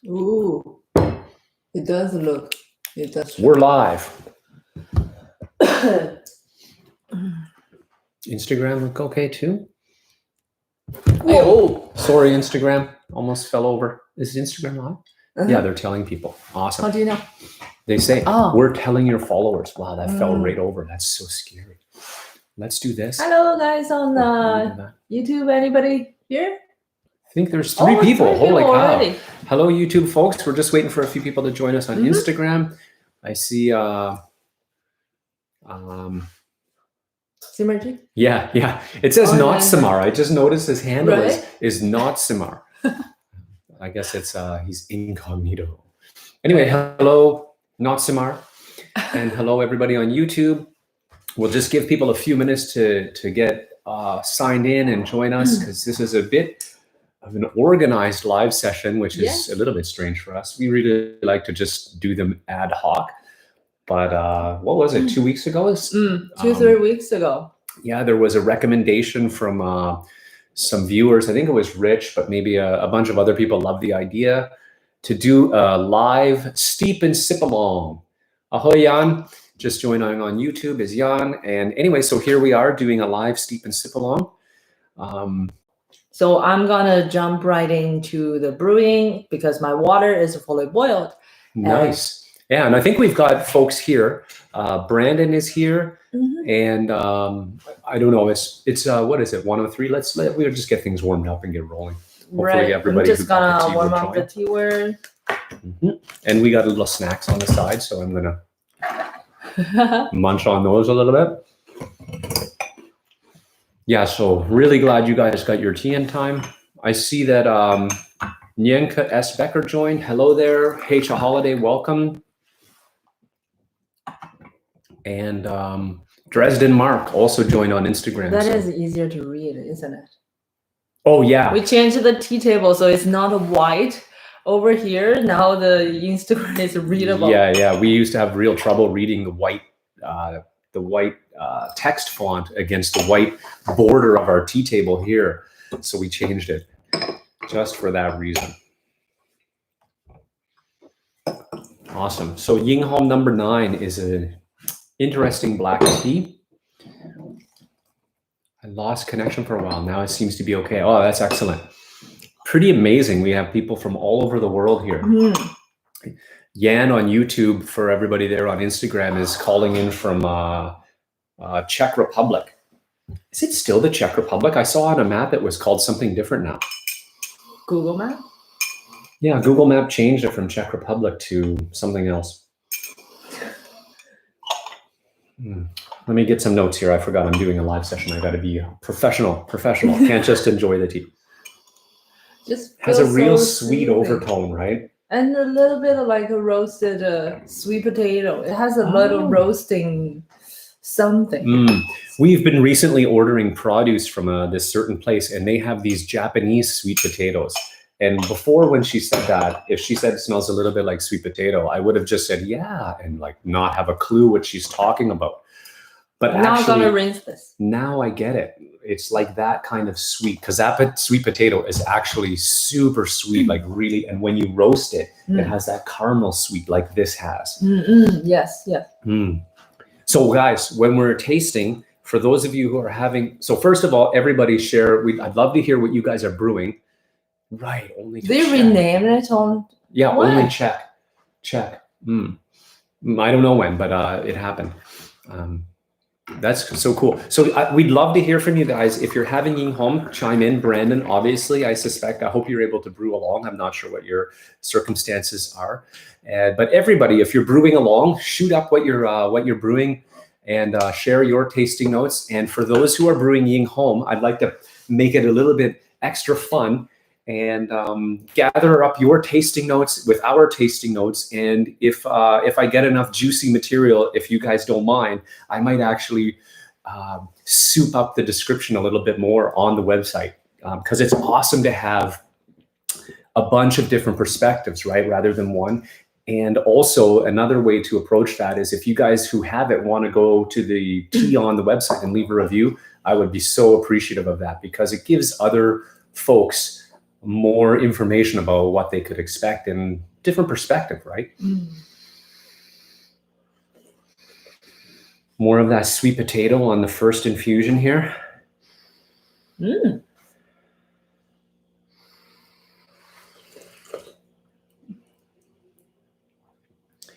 Ooh, it does look. It does. We're live. Instagram look okay too? Whoa. Sorry, Instagram. Almost fell over. Is Instagram live? Uh-huh. Yeah, they're telling people. Awesome. How do you know? They say, we're telling your followers. Wow, that fell right over. That's so scary. Let's do this. Hello, guys on YouTube. Anybody here? I think there's three people. Holy cow. Already. Hello, YouTube folks. We're just waiting for a few people to join us on Instagram. I see... Simarji? Yeah. It says not Samar. I just noticed his handle is not Samar. I guess it's he's incognito. Anyway, hello, not Samar. And hello everybody on YouTube. We'll just give people a few minutes to get signed in and join us, because this is a bit of an organized live session, which is a little bit strange for us. We really like to just do them ad hoc. But what was it, 2 weeks ago? 2-3 weeks ago. Yeah, there was a recommendation from some viewers. I think it was Rich, but maybe a bunch of other people loved the idea to do a live steep and sip along. Ahoy, Jan. Just joining on YouTube is Jan. And anyway, so here we are doing a live steep and sip along. So I'm going to jump right into the brewing because my water is fully boiled. Nice. Yeah, and I think we've got folks here. Brandon is here, and I don't know. It's what is it? 1:03. We'll just get things warmed up and get rolling. Hopefully, everybody. I'm just gonna warm up the tea word. And we got a little snacks on the side, so I'm gonna munch on those a little bit. Yeah, so really glad you guys got your tea in time. I see that Nyenka S. Becker joined. Hello there. H. A Holiday, welcome. And Dresden Mark also joined on Instagram. That is easier to read, isn't it? Oh, yeah. We changed the tea table, so it's not white over here. Now the Instagram is readable. Yeah. We used to have real trouble reading the white text font against the white border of our tea table here. So we changed it just for that reason. Awesome. So Ying Hong No.9 is an interesting black tea. I lost connection for a while. Now it seems to be okay. Oh, that's excellent. Pretty amazing. We have people from all over the world here. Yan on YouTube, for everybody there on Instagram, is calling in from Czech Republic. Is it still the Czech Republic? I saw on a map it was called something different now. Google Map? Yeah, Google Map changed it from Czech Republic to something else. Let me get some notes here. I forgot I'm doing a live session. I got to be professional. Can't just enjoy the tea. Just has a real sweet overtone, right? And a little bit of like a roasted sweet potato. It has a little roasting something. We've been recently ordering produce from this certain place, and they have these Japanese sweet potatoes. And before, when she said that, if she said it smells a little bit like sweet potato, I would have just said, yeah, and like not have a clue what she's talking about. But now actually, I'm gonna rinse this. Now I get it. It's like that kind of sweet, because that sweet potato is actually super sweet, like really. And when you roast it, it has that caramel sweet like this has. Yes. So guys, when we're tasting, for those of you who are having, so first of all, everybody share. I'd love to hear what you guys are brewing. Right, only they renamed it on. Yeah, when? Only Czech. I don't know when, but it happened. That's so cool. So we'd love to hear from you guys. If you're having Ying Hong, chime in. Brandon, obviously, I hope you're able to brew along. I'm not sure what your circumstances are, but everybody, if you're brewing along, shoot up what you're brewing, and share your tasting notes. And for those who are brewing Ying Hong, I'd like to make it a little bit extra fun and gather up your tasting notes with our tasting notes. And if I get enough juicy material, if you guys don't mind, I might actually soup up the description a little bit more on the website, because it's awesome to have a bunch of different perspectives, right, rather than one. And also another way to approach that is, if you guys who have it want to go to the tea on the website and leave a review, I would be so appreciative of that, because it gives other folks more information about what they could expect in different perspective, right? More of that sweet potato on the first infusion here.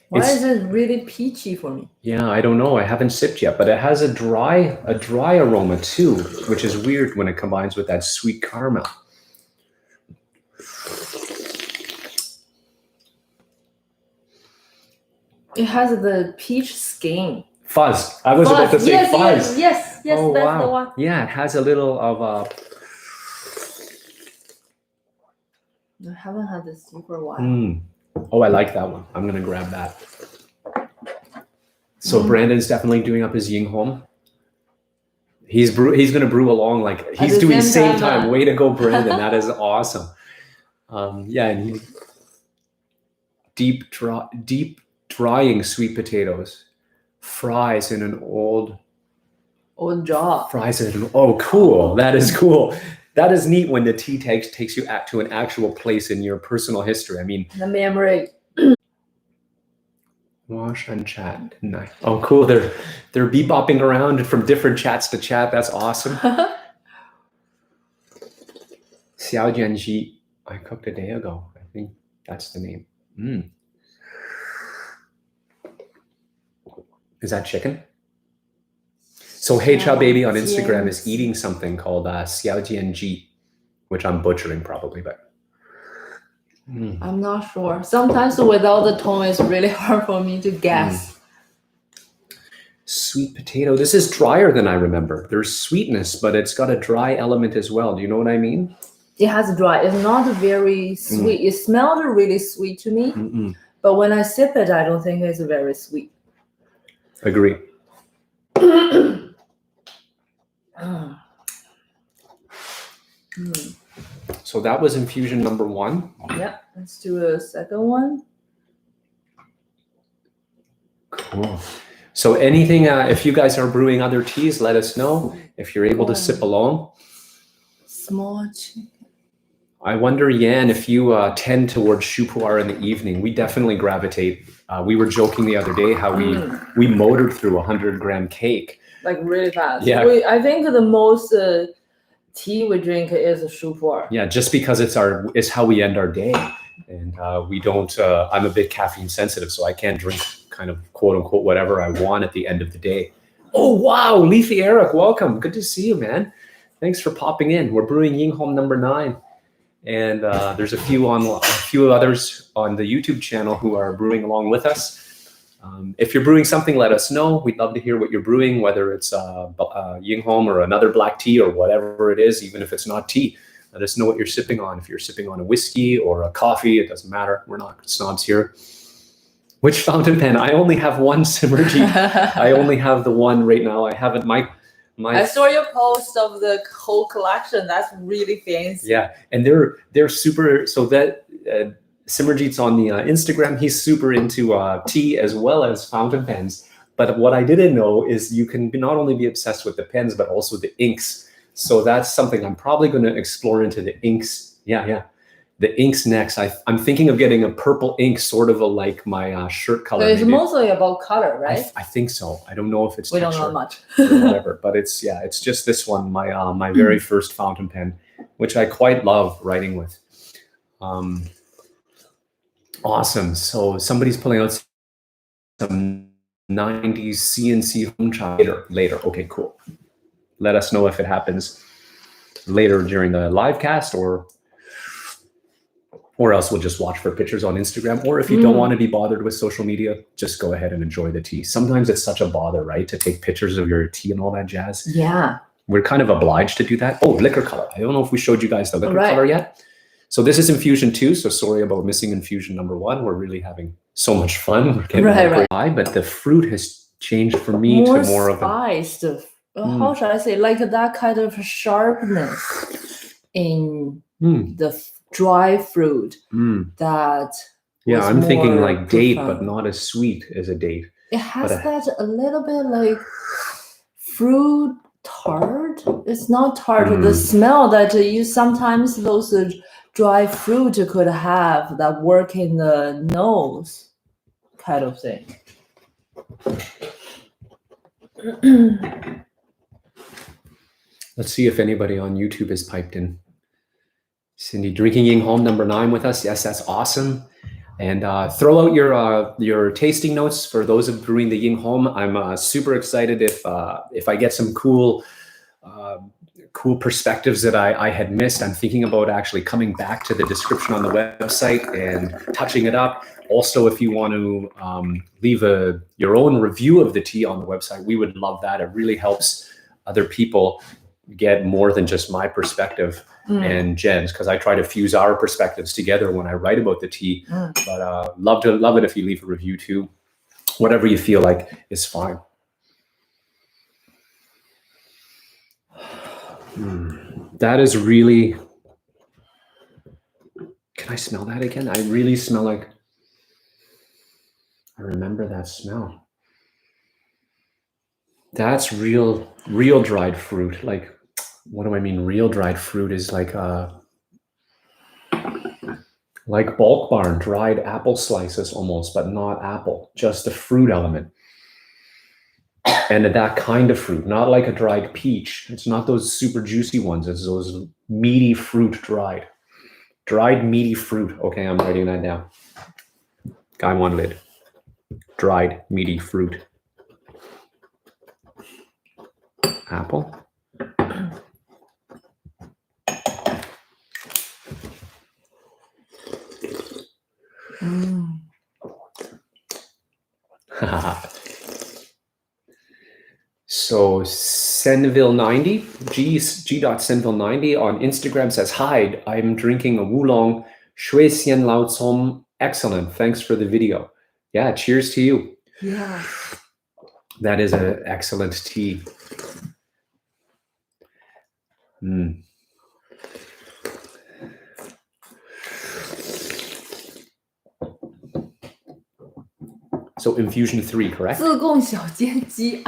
Why is it really peachy for me? Yeah, I don't know. I haven't sipped yet, but it has a dry aroma too, which is weird when it combines with that sweet caramel. It has the peach skin. Fuzz. I was about to say fuzz. Yes, oh, that's wow. the one. Yeah, it has a little of I haven't had this tea for a while. Oh, I like that one. I'm gonna grab that. So Brandon's definitely doing up his Ying Hong. He's gonna brew along like he's doing same time. Way to go, Brandon. That is awesome. Yeah, and deep drying sweet potatoes, fries in an old jar. Fries in an cool. That is cool. That is neat when the tea takes you to an actual place in your personal history. I mean, the memory. Wash and chat. Nice. Oh, cool. They're bebopping around from different chats to chat. That's awesome. Xiao Jianji. I cooked a day ago. I think that's the name. Is that chicken? So Hey Chow Baby on Instagram is eating something called Xiao Jianji, which I'm butchering probably, but I'm not sure. Sometimes without the tone, it's really hard for me to guess. Sweet potato. This is drier than I remember. There's sweetness, but it's got a dry element as well. Do you know what I mean? It has dry. It's not very sweet. It smelled really sweet to me, but when I sip it, I don't think it's very sweet. Agree. So that was infusion number 1. Yeah, let's do a second one. Cool. So anything, if you guys are brewing other teas, let us know if you're able to sip along. Small chicken. I wonder, Yan, if you tend towards choux pu'er in the evening. We definitely gravitate. We were joking the other day how we motored through 100-gram cake. Like really fast. Yeah. I think the most tea we drink is a choux pu'er. Yeah, just because it's how we end our day. And we don't, I'm a bit caffeine sensitive, so I can't drink kind of quote unquote whatever I want at the end of the day. Oh, wow. Leafy Eric, welcome. Good to see you, man. Thanks for popping in. We're brewing Ying Hong No. 9. And there's a few others on the YouTube channel who are brewing along with us. If you're brewing something, let us know. We'd love to hear what you're brewing, whether it's Ying Hong or another black tea or whatever it is, even if it's not tea. Let us know what you're sipping on. If you're sipping on a whiskey or a coffee, it doesn't matter. We're not snobs here. Which fountain pen? I only have one Simmergy. I only have the one right now. I haven't I saw your post of the whole collection. That's really fancy. Yeah, and they're super. So that Simmerjeet's on the Instagram. He's super into tea as well as fountain pens. But what I didn't know is you can not only be obsessed with the pens, but also the inks. So that's something I'm probably going to explore into the inks. Yeah. The inks next. I'm thinking of getting a purple ink, sort of like my shirt color. So it's mostly about color, right? I think so. I don't know if it's we don't know much or whatever, but it's just this one, my very first fountain pen, which I quite love writing with. Awesome. So somebody's pulling out some 90s CNC home chop later. Okay, cool. Let us know if it happens later during the live cast or else we'll just watch for pictures on Instagram. Or if you don't want to be bothered with social media, just go ahead and enjoy the tea. Sometimes it's such a bother, right? To take pictures of your tea and all that jazz. Yeah. We're kind of obliged to do that. Oh, liquor color. I don't know if we showed you guys the liquor color yet. So this is Infusion 2. So sorry about missing Infusion number 1. We're really having so much fun. We're getting high, but the fruit has changed for me to more of a spiced. How should I say? Like that kind of sharpness in the dry fruit that I'm thinking like date, but not as sweet as a date. It has that a little bit like fruit tart. It's not tart. The smell that you sometimes those dry fruit could have that work in the nose kind of thing. Let's see if anybody on YouTube is piped in. Cindy, drinking Ying Hong No.9 with us. Yes, that's awesome. And throw out your tasting notes for those of brewing the Ying Hong. I'm super excited if I get some cool perspectives that I had missed. I'm thinking about actually coming back to the description on the website and touching it up. Also, if you want to leave your own review of the tea on the website, we would love that. It really helps other people get more than just my perspective and Jen's, because I try to fuse our perspectives together when I write about the tea. But love it if you leave a review too. Whatever you feel like is fine. That is really. Can I smell that again? I really smell like. I remember that smell. That's real dried fruit. Like, what do I mean? Real dried fruit is like Bulk Barn dried apple slices almost, but not apple, just the fruit element. And that kind of fruit, not like a dried peach. It's not those super juicy ones. It's those meaty fruit dried meaty fruit. Okay, I'm writing that down. Gaiwan Lid, dried meaty fruit. Apple. So Senville90, G.Senville90 on Instagram says, "Hi, I'm drinking a Wulong Shui Xian Lao Cong. Excellent. Thanks for the video." Yeah, cheers to you. Yeah. That is an excellent tea. So Infusion 3, correct? 自贡小煎鸡.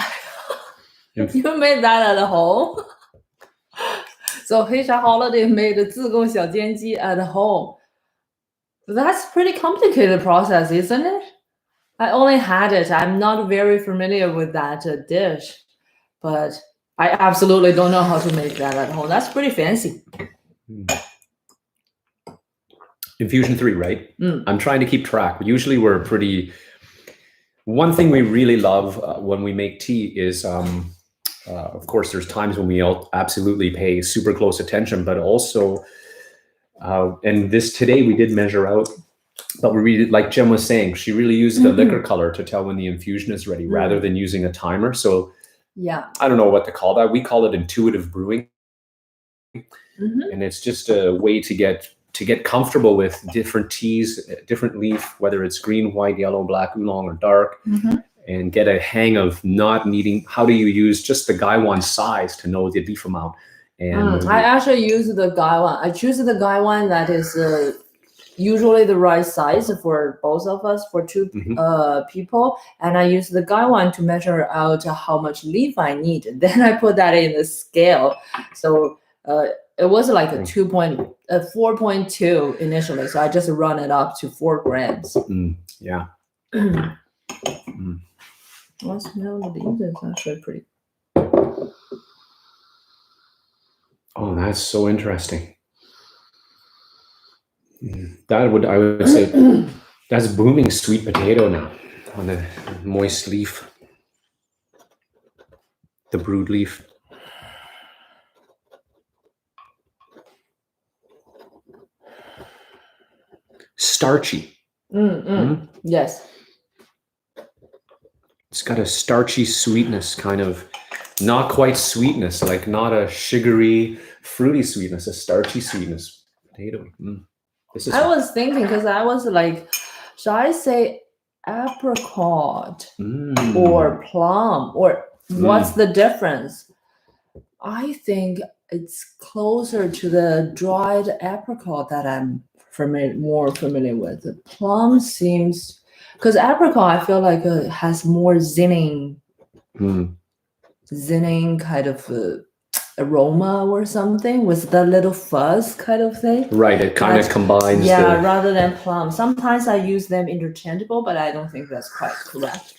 You made that at home? So Heisha Holiday made 自贡小煎鸡 at home. That's pretty complicated process, isn't it? I only had it. I'm not very familiar with that dish, but I absolutely don't know how to make that at home. That's pretty fancy. Infusion 3, right? I'm trying to keep track. Usually we're pretty... One thing we really love when we make tea is, of course, there's times when we absolutely pay super close attention, but also, and today we did measure out, but we really, like Jen was saying, she really used the liquor color to tell when the infusion is ready rather than using a timer. So yeah, I don't know what to call that. We call it intuitive brewing. And it's just a way to get comfortable with different teas, different leaf, whether it's green, white, yellow, black, oolong, or dark, and get a hang of not needing, how do you use just the Gaiwan size to know the leaf amount. And I actually use the Gaiwan. I choose the Gaiwan that is usually the right size for both of us, for two people. And I use the Gaiwan to measure out how much leaf I need. Then I put that in the scale. So it was like a 4.2 initially. So I just run it up to 4 grams. Yeah. I smell the leaves. It's actually pretty. Oh, that's so interesting. I would say that's booming sweet potato now on the moist leaf, the brewed leaf. Starchy. Yes. It's got a starchy sweetness, kind of, not quite sweetness, like not a sugary, fruity sweetness, a starchy sweetness. Potato. I was thinking, because I was like, should I say apricot or plum, or what's the difference? I think it's closer to the dried apricot that I'm more familiar with. The plum seems, because apricot I feel like has more zinning kind of aroma or something with the little fuzz kind of thing. Right, it kind of combines. Yeah, rather than plum. Sometimes I use them interchangeable, but I don't think that's quite correct.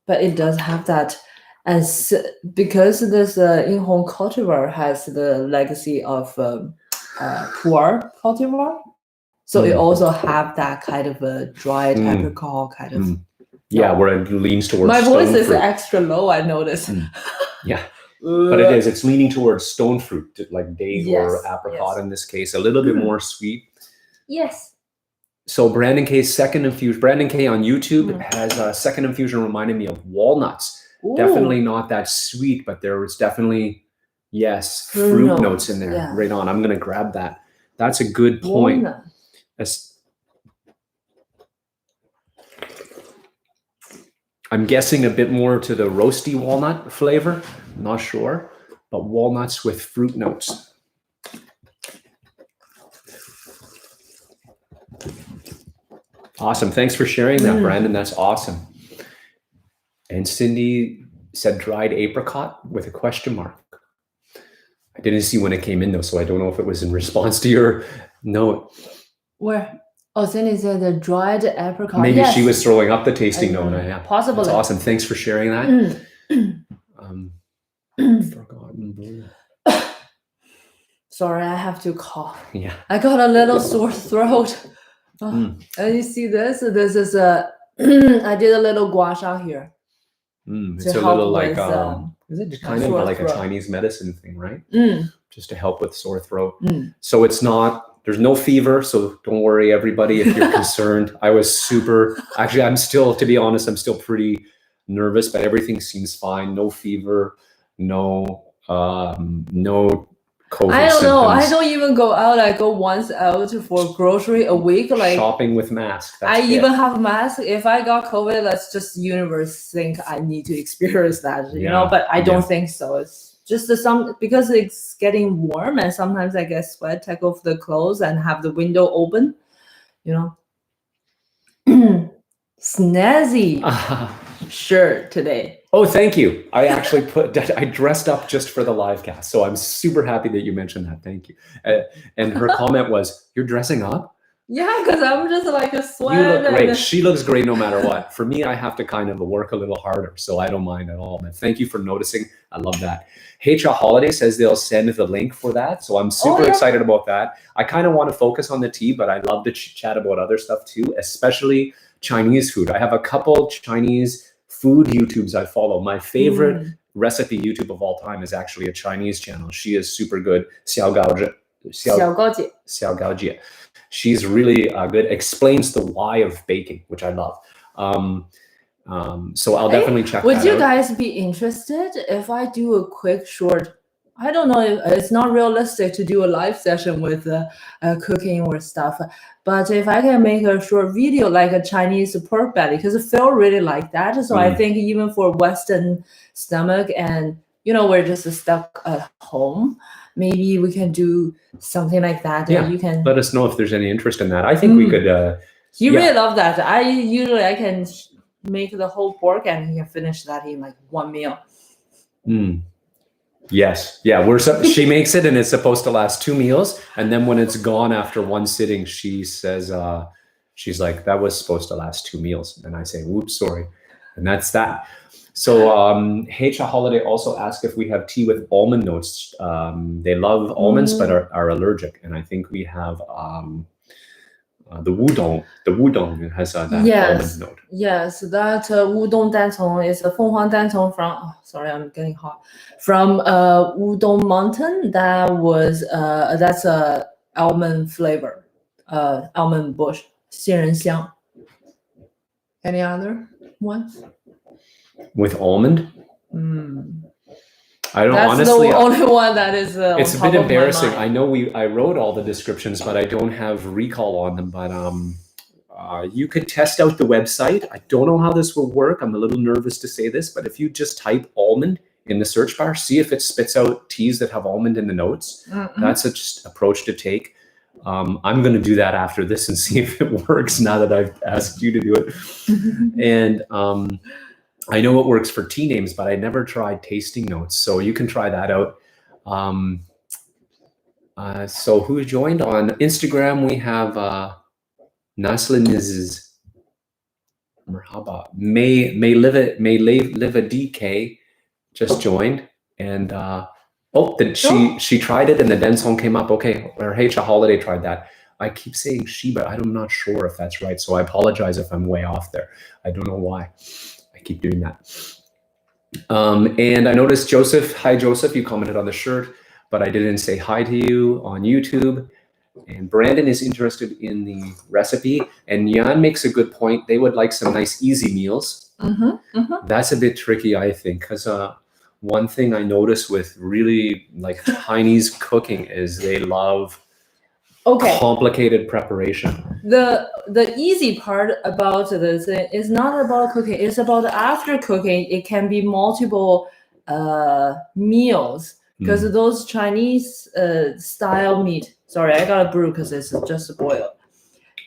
But it does have that, as because this Ying Hong cultivar has the legacy of pu'er cultivar, so it also have that kind of a dried apricot kind of. Yeah, where it leans towards. My voice stone is fruit. extra low, I noticed. Yeah, but it is. It's leaning towards stone fruit, like date or apricot in this case, a little bit more sweet. Yes. So Brandon K's second infusion. Brandon K on YouTube has a second infusion reminded me of walnuts. Ooh. Definitely not that sweet, but there was definitely fruit notes in there. Yeah. Right on. I'm gonna grab that. That's a good point. I'm guessing a bit more to the roasty walnut flavor. I'm not sure, but walnuts with fruit notes. Awesome. Thanks for sharing that, Brandon. That's awesome. And Cindy said dried apricot with a question mark. I didn't see when it came in though, so I don't know if it was in response to your note. Where? Oh, Cindy said the dried apricot. Maybe she was throwing up the tasting note. Yeah, possibly. That's awesome. Thanks for sharing that. Forgotten. Sorry, I have to cough. Yeah. I got a little sore throat. And you see this? This is a. I did a little gua sha here. It's a little like is it kind of like a Chinese medicine thing, right? Just to help with sore throat. So it's not. There's no fever, so don't worry, everybody, if you're concerned. I was actually, I'm still, to be honest, I'm still pretty nervous, but everything seems fine. No fever, no COVID I don't know. symptoms. I don't even go out. I go once out for grocery a week. Like shopping with mask. Even have a mask. If I got COVID, that's just universe think I need to experience that, you know, but I don't think so. It's just because it's getting warm and sometimes I get sweat, take off the clothes and have the window open, you know. Snazzy shirt today. Oh, thank you. I actually I dressed up just for the live cast. So I'm super happy that you mentioned that. Thank you. And her comment was, you're dressing up? Yeah, because I'm just like a sweat. You look great. She looks great no matter what. For me, I have to kind of work a little harder, so I don't mind at all. But thank you for noticing. I love that. HA Holiday says they'll send the link for that, so I'm super excited about that. I kind of want to focus on the tea, but I love to chat about other stuff too, especially Chinese food. I have a couple Chinese food YouTubes I follow. My favorite recipe YouTube of all time is actually a Chinese channel. She is super good. Xiao Gaojie. She's really good. Explains the why of baking, which I love. So I'll definitely check that out. Would you guys be interested if I do a quick short? I don't know. It's not realistic to do a live session with cooking or stuff. But if I can make a short video like a Chinese pork belly, because Phil really like that. So I think even for Western stomach and, you know, we're just stuck at home, maybe we can do something like that. Yeah, you can let us know if there's any interest in that. I think we could. You really love that. I can make the whole pork and you can finish that in like one meal. Yes. Yeah. She makes it and it's supposed to last 2 meals. And then when it's gone after one sitting, she says, she's like, that was supposed to last 2 meals. And I say, whoops, sorry. And that's that. So HA Holiday also asked if we have tea with almond notes. They love almonds, but are allergic. And I think we have the wudong. The wudong has that almond note. Yes, that wudong dantong is a Fenghuang dantong from. Oh, sorry, I'm getting hot. From Wudong Mountain. That was that's a almond flavor, almond bush. 杏仁香. Any other ones? With almond? I don't That's honestly. The only one that is. It's a bit embarrassing. I know I wrote all the descriptions, but I don't have recall on them. But you could test out the website. I don't know how this will work. I'm a little nervous to say this, but if you just type almond in the search bar, see if it spits out teas that have almond in the notes. That's a just approach to take. I'm going to do that after this and see if it works now that I've asked you to do it. And I know it works for tea names, but I never tried tasting notes. So you can try that out. So who joined on Instagram? We have Naslin Merhaba. May live a DK just joined, and she tried it and the Densong came up. Okay, or Hecha Holiday tried that. I keep saying she, but I'm not sure if that's right. So I apologize if I'm way off there. I don't know why I keep doing that. And I noticed Joseph. Hi, Joseph. You commented on the shirt, but I didn't say hi to you on YouTube. And Brandon is interested in the recipe. And Jan makes a good point. They would like some nice, easy meals. That's a bit tricky, I think, because one thing I notice with really like Chinese cooking is they love complicated preparation. The easy part about this is not about cooking. It's about after cooking. It can be multiple meals because those Chinese style meat. Sorry, I got a brew because it's just boiled.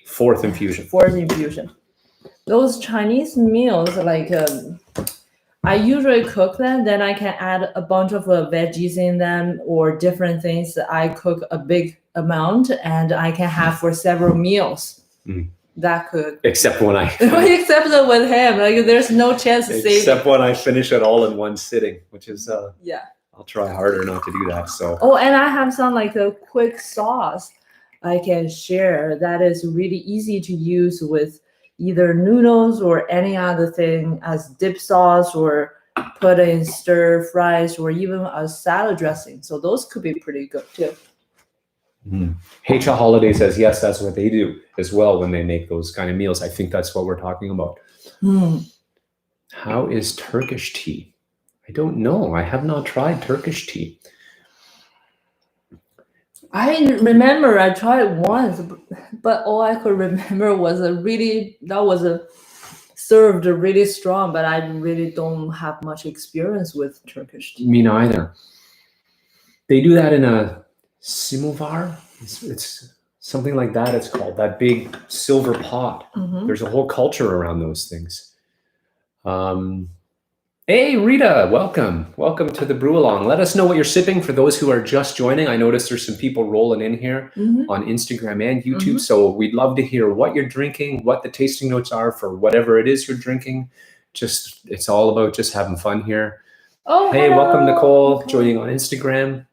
Fourth infusion. Those Chinese meals, like I usually cook them, then I can add a bunch of veggies in them or different things. I cook a big amount and I can have for several meals. That could. Except when I. Except with him, like there's no chance to save. Except when I finish it all in one sitting, which is yeah. I'll try harder not to do that. So. Oh, and I have some like a quick sauce I can share that is really easy to use with either noodles or any other thing as dip sauce or put in stir fries or even a salad dressing. So those could be pretty good too. Hecha Holiday says, yes, that's what they do as well when they make those kind of meals. I think that's what we're talking about. How is Turkish tea? I don't know. I have not tried Turkish tea. I remember I tried once, but all I could remember was served really strong, but I really don't have much experience with Turkish tea. Me neither. They do that in a simovar. It's something like that. It's called that big silver pot. There's a whole culture around those things. Hey, Rita, welcome. Welcome to the Brew Along. Let us know what you're sipping for those who are just joining. I noticed there's some people rolling in here on Instagram and YouTube. So we'd love to hear what you're drinking, what the tasting notes are for whatever it is you're drinking. It's all about just having fun here. Oh, hey, hello. welcome, Nicole, joining on Instagram.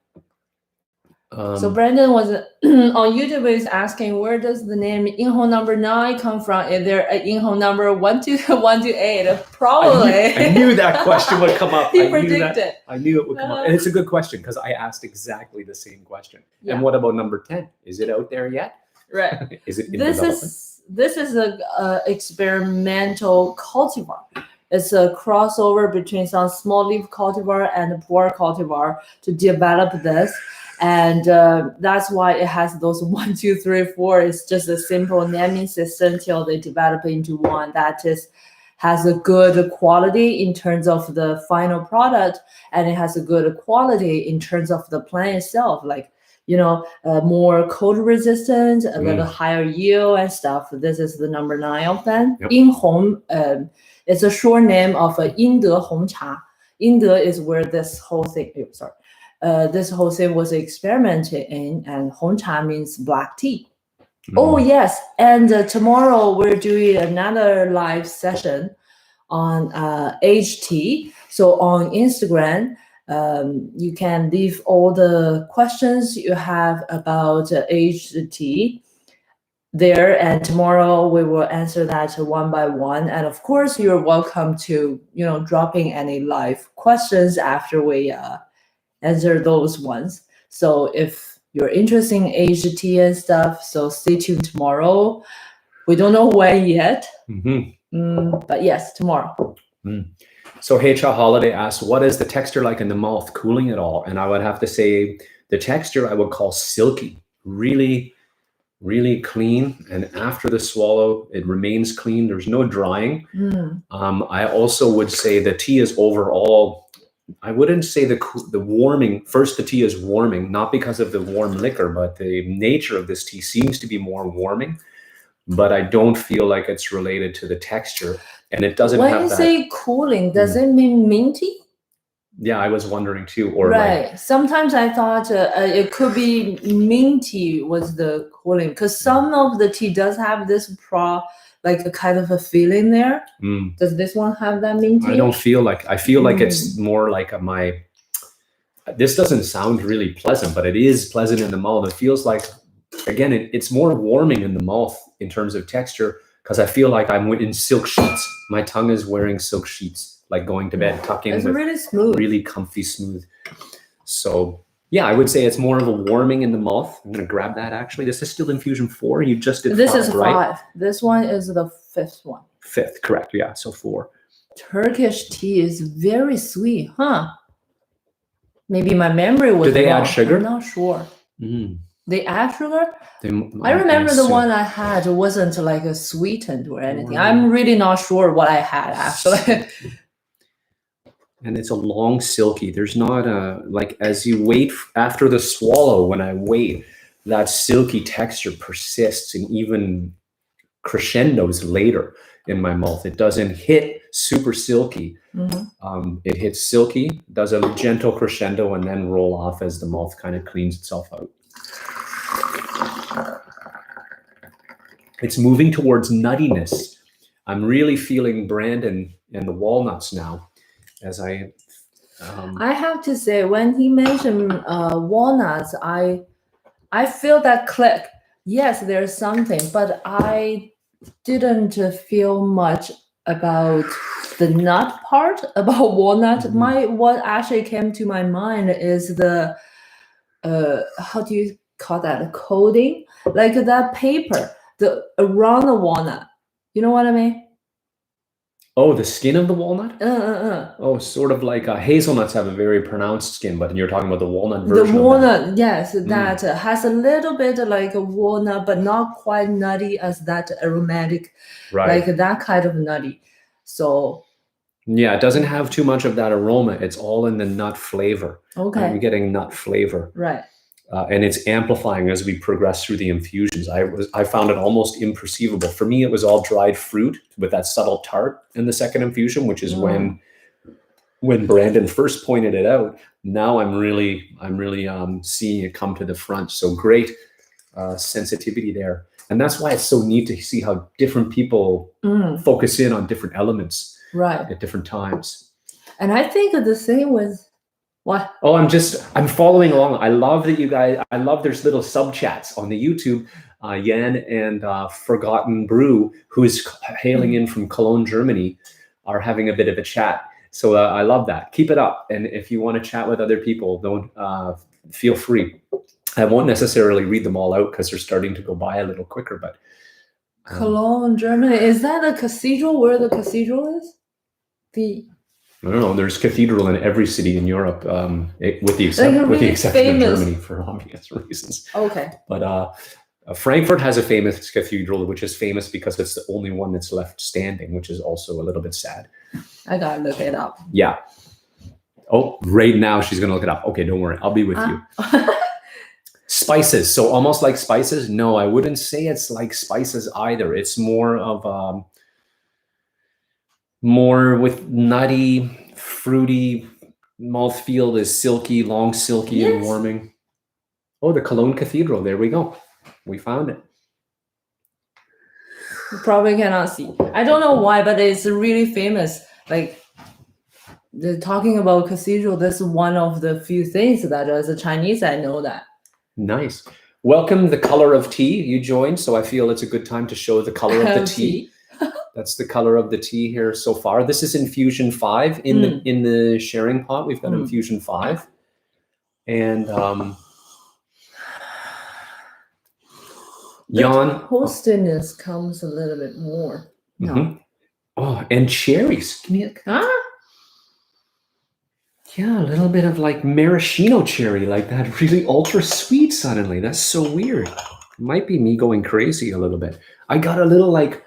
So Brandon was on YouTube is asking, where does the name Ying Hong No.9 come from? Is there a Ying Hong number 1 to 8? Probably. I knew that question would come up. He predicted. I knew it would come up. And it's a good question because I asked exactly the same question. Yeah. And what about number 10? Is it out there yet? Right. Is it in development? This is a experimental cultivar. It's a crossover between some small leaf cultivar and puer cultivar to develop this. And that's why it has those 1, 2, 3, 4. It's just a simple naming system until they develop into one that has a good quality in terms of the final product, and it has a good quality in terms of the plant itself, like more cold resistant, a little higher yield and stuff. This is the number 9 of them. Yep. Ying Hong, it's a short name of Yingde Hong Cha. Yingde is where this whole thing. This whole thing was experimented in, and Hong Cha means black tea. Oh, yes. And tomorrow we're doing another live session on aged tea. So on Instagram, you can leave all the questions you have about aged tea there. And tomorrow we will answer that one by one. And of course, you're welcome to, dropping any live questions after we answer those ones. So if you're interested in aged tea and stuff, so stay tuned tomorrow. We don't know when yet, but yes, tomorrow. So Hecha Holiday asks, what is the texture like in the mouth, cooling it all? And I would have to say the texture I would call silky, really, really clean. And after the swallow, it remains clean. There's no drying. I also would say the tea is overall, I wouldn't say the warming. First, the tea is warming, not because of the warm liquor, but the nature of this tea seems to be more warming. but I don't feel like it's related to the texture, and it doesn't when have you that. say cooling, does it mean minty? Yeah, I was wondering too. Or right. like, Sometimes I thought it could be minty was the cooling, because some of the tea does have this like a kind of a feeling there. Does this one have that minty? I don't feel like. I feel like it's more like this doesn't sound really pleasant, but it is pleasant in the mouth. It feels like, again, it's more warming in the mouth in terms of texture, because I feel like I'm in silk sheets. My tongue is wearing silk sheets, like going to bed, tucking it's with really smooth, really comfy, smooth. So yeah, I would say it's more of a warming in the mouth. I'm gonna grab that actually. This is still Infusion 4. You just did this 5, is 5. right? This one is the 5th one. 5th, correct. Yeah, so 4. Turkish tea is very sweet, huh? Maybe my memory was Do they wrong. add sugar? I'm not sure. They add sugar? I I remember the one I had wasn't like a sweetened or anything. I'm really not sure what I had actually. And it's a long silky. There's not a, like, as you wait after the swallow, when I wait, that silky texture persists and even crescendos later in my mouth. It doesn't hit super silky. It hits silky, does a gentle crescendo, and then roll off as the mouth kind of cleans itself out. It's moving towards nuttiness. I'm really feeling Brandon and the walnuts now, as I have to say, when he mentioned walnuts, I feel that click. Yes, there's something, but I didn't feel much about the nut part, about walnut. What actually came to my mind is the how do you call that, coating, like that paper around the walnut. You know what I mean? Oh, the skin of the walnut? Oh, sort of like hazelnuts have a very pronounced skin, but you're talking about the walnut version. The walnut, yes, that has a little bit like a walnut, but not quite nutty as that aromatic, right? Like that kind of nutty. So yeah, it doesn't have too much of that aroma. It's all in the nut flavor. Okay. I'm getting nut flavor. Right. And it's amplifying as we progress through the infusions. I found it almost imperceivable. For me, it was all dried fruit with that subtle tart in the second infusion, which is when Brandon first pointed it out. Now I'm really seeing it come to the front. So great sensitivity there. And that's why it's so neat to see how different people focus in on different elements at different times. And I think the same with what? Oh, I'm following along. I love that you guys, there's little sub chats on the YouTube. Yan and Forgotten Brew, who is hailing in from Cologne, Germany, are having a bit of a chat. So I love that. Keep it up. And if you want to chat with other people, don't feel free. I won't necessarily read them all out because they're starting to go by a little quicker. But Cologne, Germany, is that a cathedral? Where the cathedral is? I don't know. There's cathedral in every city in Europe, with the exception of Germany, for obvious reasons. Okay. But Frankfurt has a famous cathedral, which is famous because it's the only one that's left standing, which is also a little bit sad. I gotta look it up. Yeah. Oh, right now she's gonna look it up. Okay, don't worry. I'll be with you. Spices. So almost like spices? No, I wouldn't say it's like spices either. It's more of more with nutty, fruity mouthfeel is silky, long silky and warming. Oh, the Cologne Cathedral. There we go. We found it. You probably cannot see. I don't know why, but it's really famous. Like talking about cathedral, this is one of the few things that as a Chinese, I know that. Nice. Welcome, the color of tea. You joined, so I feel it's a good time to show the color of the tea. That's the color of the tea here so far. This is Infusion 5 in the sharing pot. We've got Infusion 5, and Jan. Toastiness comes a little bit more. Oh, and cherries. Give me yeah, a little bit of like maraschino cherry, like that really ultra sweet suddenly. That's so weird. It might be me going crazy a little bit. I got a little like,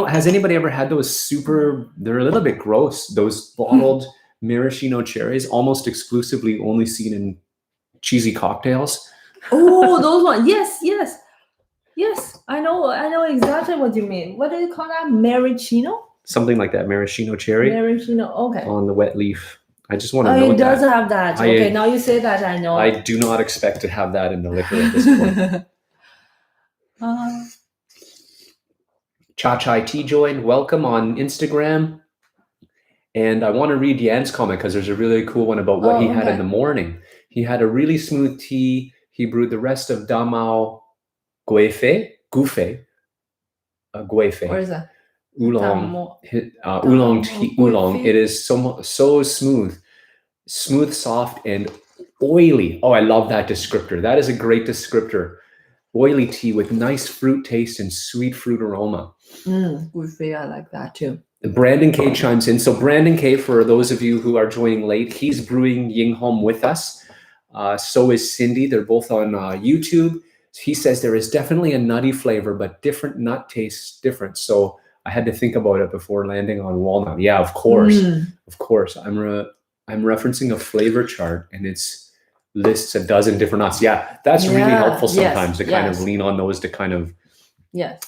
has anybody ever had those they're a little bit gross, those bottled maraschino cherries, almost exclusively only seen in cheesy cocktails? Oh, those ones. Yes. I know exactly what you mean. What do you call that? Maraschino? Something like that, maraschino cherry Maraschino. Okay. on the wet leaf. I just want to Oh, note it does that. have that. Okay, now you say that, I know. I do not expect to have that in the liquor at this point. Cha Chai Tea joined. Welcome on Instagram. And I want to read Yan's comment because there's a really cool one about what he had in the morning. He had a really smooth tea. He brewed the rest of Damao Guifei. Where is that? Oolong. Oolong tea. Oolong. It is so smooth, soft, and oily. Oh, I love that descriptor. That is a great descriptor. Oily tea with nice fruit taste and sweet fruit aroma. Guifei, I like that too. Brandon K chimes in. So Brandon K, for those of you who are joining late, he's brewing Ying Hong with us. So is Cindy. They're both on YouTube. He says there is definitely a nutty flavor, but different nut tastes different. So I had to think about it before landing on walnut. Yeah, of course. Of course. I'm referencing a flavor chart and it's lists a dozen different nuts. Yeah, that's really helpful sometimes to kind of lean on those to kind of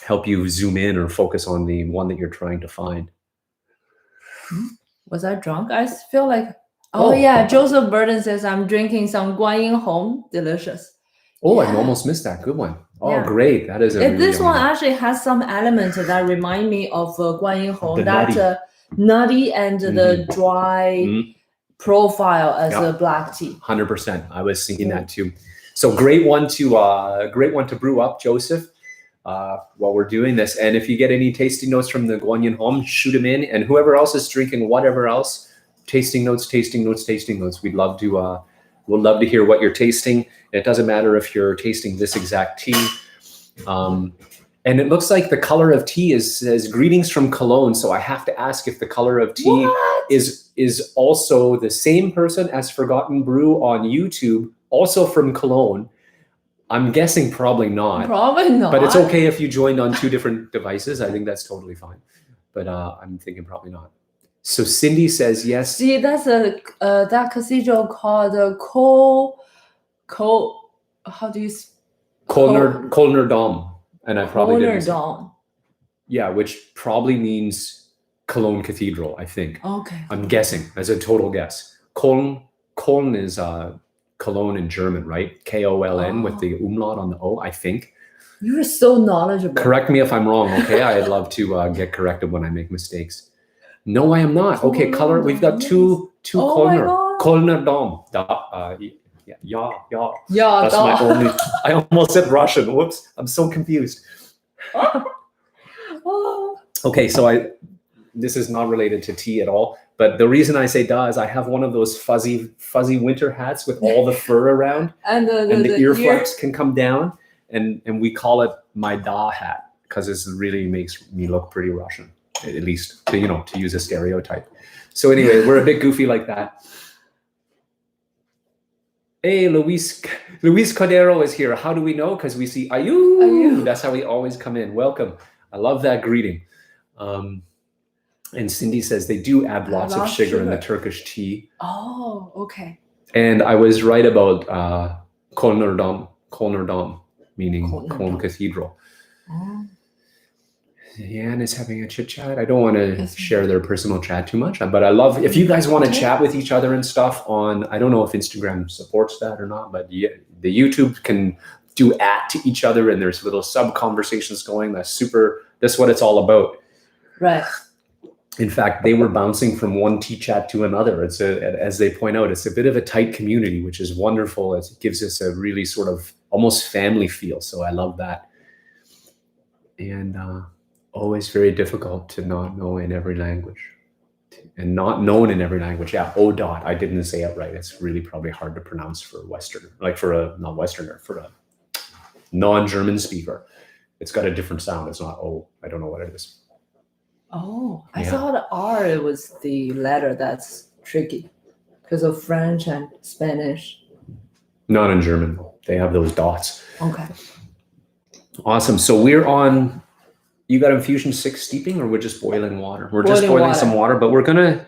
help you zoom in or focus on the one that you're trying to find. Was I drunk? I feel like, yeah, Joseph Burden says, I'm drinking some Guan Ying Hong. Delicious. Oh, I almost missed that. Good one. Oh, great. That is a really this one actually has some elements that remind me of Guan Ying Hong. That nutty and the dry profile as a black tea. 100%. I was thinking that too. So great one to brew up, Joseph, while we're doing this. And if you get any tasting notes from the Guan Ying Hong, shoot them in. And whoever else is drinking whatever else, tasting notes. We'd love to we'll love to hear what you're tasting. It doesn't matter if you're tasting this exact tea. And it looks like the color of tea says greetings from Cologne. So I have to ask if the color of tea is also the same person as Forgotten Brew on YouTube, also from Cologne. I'm guessing probably not. Probably not. But it's okay if you joined on two different devices. I think that's totally fine. But I'm thinking probably not. So Cindy says yes. See, that's that cathedral called how do you Kölner Dom. And I probably didn't say. Dom. Yeah, which probably means Cologne Cathedral, I think. Okay. I'm guessing, as a total guess. Köln is Cologne in German, right? Koln with the umlaut on the O, I think. You're so knowledgeable. Correct me if I'm wrong, okay? I'd love to get corrected when I make mistakes. No, I am not. Okay, color. We've got two Kölner. Kölner Dom. Yeah. That's my only. I almost said Russian. Whoops. I'm so confused. Okay, so this is not related to tea at all. But the reason I say da is I have one of those fuzzy winter hats with all the fur around, and the ear flaps can come down, and we call it my da hat because it really makes me look pretty Russian, at least to use a stereotype. So anyway, we're a bit goofy like that. Hey, Luis Cordero is here. How do we know? Because we see Ayu. That's how we always come in. Welcome. I love that greeting. And Cindy says they do add lots of sugar in the Turkish tea. Oh, okay. And I was right about Kölner Dom, meaning Köln Cathedral. Yan is having a chit chat. I don't want to share their personal chat too much, but I love if you guys want to chat with each other and stuff on. I don't know if Instagram supports that or not, but the YouTube can do to each other, and there's little sub conversations going. That's what it's all about. Right. In fact, they were bouncing from one tea chat to another. It's as they point out, it's a bit of a tight community, which is wonderful. It gives us a really sort of almost family feel. So I love that. And always very difficult to not know in every language and not known in every language. Yeah. O-dot. I didn't say it right. It's really probably hard to pronounce for a Westerner, for a non-German speaker. It's got a different sound. It's not O. I don't know what it is. Oh, I thought R was the letter that's tricky because of French and Spanish. Not in German. They have those dots. Okay. Awesome. So we're on. You got Infusion 6 steeping, or we're just boiling water? We're just boiling some water, but we're gonna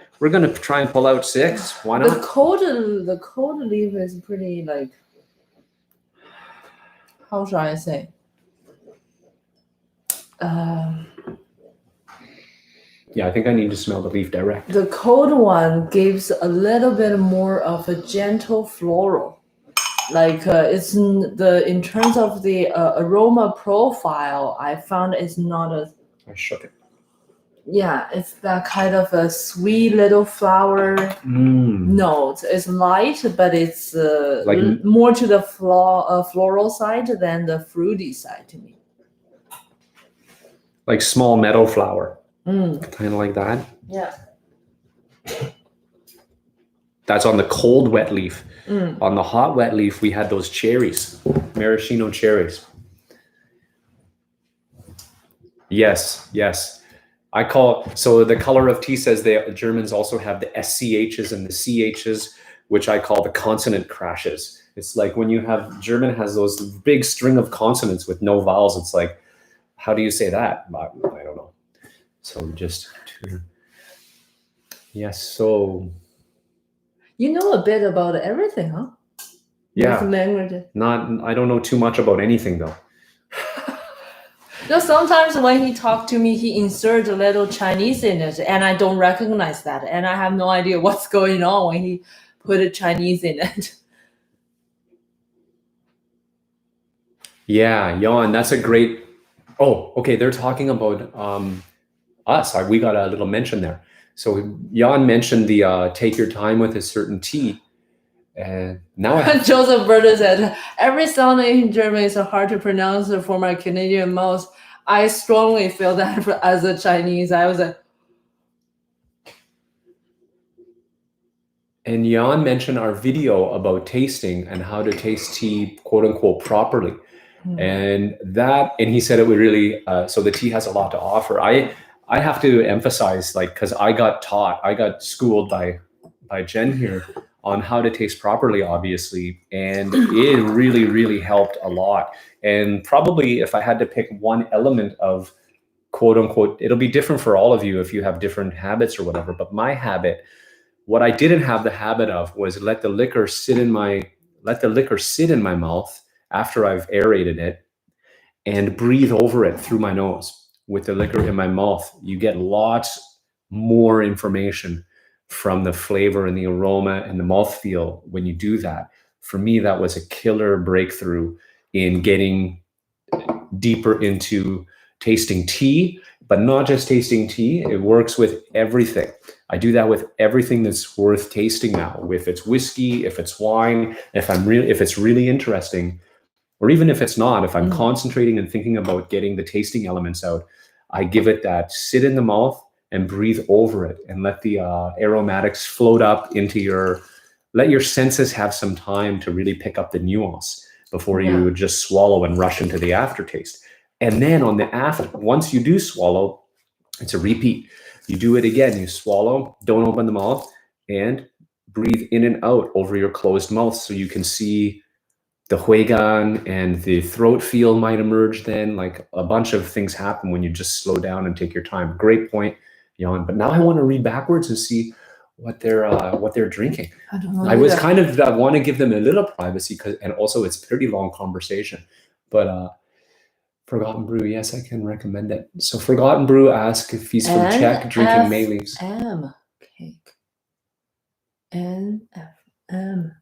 try and pull out 6. Why not? The cold leaf is pretty how should I say? Yeah, I think I need to smell the leaf direct. The cold one gives a little bit more of a gentle floral. Like it's in terms of the aroma profile, I found it's not a. I shook it. Yeah, it's that kind of a sweet little flower note. It's light, but it's Like- more to the floral side than the fruity side to me. Like small meadow flower. Mm. Kind of like that. Yeah. That's on the cold wet leaf. Mm. On the hot wet leaf, we had those cherries, maraschino cherries. Yes, yes. So the color of tea says the Germans also have the SCHs and the CHs, which I call the consonant crashes. It's like when you have, German has those big string of consonants with no vowels. It's like, how do you say that? I don't know. So just to, yes, so. You know a bit about everything, huh? Yeah. With language. I don't know too much about anything though. You know, sometimes when he talked to me, he inserts a little Chinese in it, and I don't recognize that, and I have no idea what's going on when he put a Chinese in it. Yeah, Jan, that's a great. Oh, okay. They're talking about us. We got a little mention there. So Jan mentioned the take your time with a certain tea. And now Joseph Berta said, every sound in German is hard to pronounce for my Canadian mouth. I strongly feel that as a Chinese. I was like, and Jan mentioned our video about tasting and how to taste tea, quote unquote, properly. And he said it would really, so the tea has a lot to offer. I have to emphasize, like, because I got schooled by Jen here on how to taste properly, obviously. And it really, really helped a lot. And probably if I had to pick one element of quote unquote, it'll be different for all of you if you have different habits or whatever. But my habit, what I didn't have the habit of was let the liquor sit in my mouth after I've aerated it and breathe over it through my nose with the liquor in my mouth. You get lots more information from the flavor and the aroma and the mouthfeel when you do that. For me, that was a killer breakthrough in getting deeper into tasting tea, but not just tasting tea. It works with everything. I do that with everything that's worth tasting now. If it's whiskey, if it's wine, if it's really interesting, or even if it's not, if I'm concentrating and thinking about getting the tasting elements out, I give it that sit in the mouth and breathe over it and let the aromatics float up into let your senses have some time to really pick up the nuance before you just swallow and rush into the aftertaste. And then once you do swallow, it's a repeat. You do it again. You swallow, don't open the mouth, and breathe in and out over your closed mouth so you can see the huigan and the throat feel might emerge then. Like a bunch of things happen when you just slow down and take your time. Great point, Jan. But now I want to read backwards and see what they're drinking. I was kind of want to give them a little privacy and also it's a pretty long conversation. But Forgotten Brew, yes, I can recommend it. So Forgotten Brew asks if he's from Czech drinking May leaves. NFM cake. NFM.